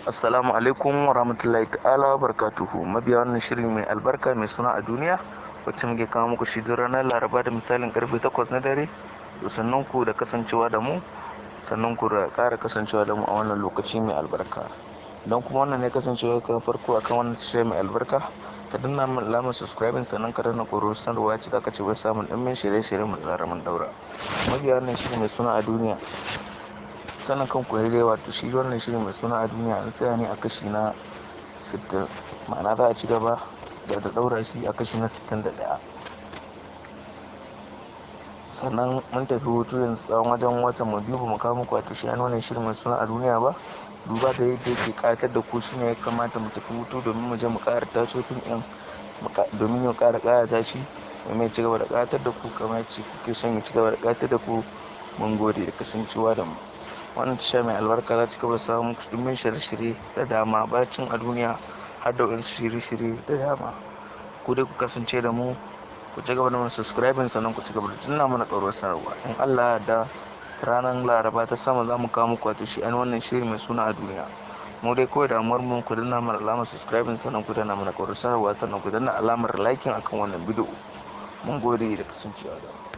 Assalamu alaikum wa rahmatullahi ta'ala wa barakatuhu. Mabiya wannan shirin mai albarka mai suna a duniya, wacce muke kawo muku shi duk ranar Laraba da misalin karfe 8 na dare. To sannan ku da kasancewa da mu, sannan ku da ƙara kasancewa da mu a wannan lokaci mai albarka. Don kuma wannan ne kasancewa kan farko akan wannan shirin mai albarka, ka danna min alamar subscribing sannan ka danna ƙoro sanarwa ce zaka ci bai samun ɗimbin shirye-shirye mu da mun daura. Mabiya wannan shirin mai suna a duniya, sanin kan ku dai wato shi wannan shirin mai suna a duniya an tsaya ne a kashi na 60, ma'ana za a ci gaba da daura shi a kashi na 61. Sannan mun tafi hutu yanzu tsawon wajen watan mu biyu ba mu kawo muku wato shi an wannan shirin mai suna a duniya ba, duba da yadda yake ƙayatar da ku shine ya kamata mu tafi hutu domin mu je mu ƙara taso fim ɗin domin ya ƙara ƙayata shi, domin ya ci gaba da ƙayatar da ku kamar yadda kuke son ya ci gaba da ƙayatar da ku. Mun gode da kasancewa da mu. Wannan tasha mai albarka za ta gaba samun ɗumbin shirye-shirye da dama bacin a duniya har da wasu shirye-shirye da dama. Ku dai ku kasance da mu, ku ci gaba da mana subscribing sannan ku ci gaba da tunna mana ƙaruwar sanarwa. In Allah ya yarda ranar Laraba ta sama za mu kawo muku wato shi an wannan shiri mai suna a duniya. Mu dai kawai damuwar mu ku danna mana alamar subscribing sannan ku danna mana ƙaruwar sanarwa sannan ku danna alamar liking akan wannan bidiyo. Mun gode da kasancewa da mu.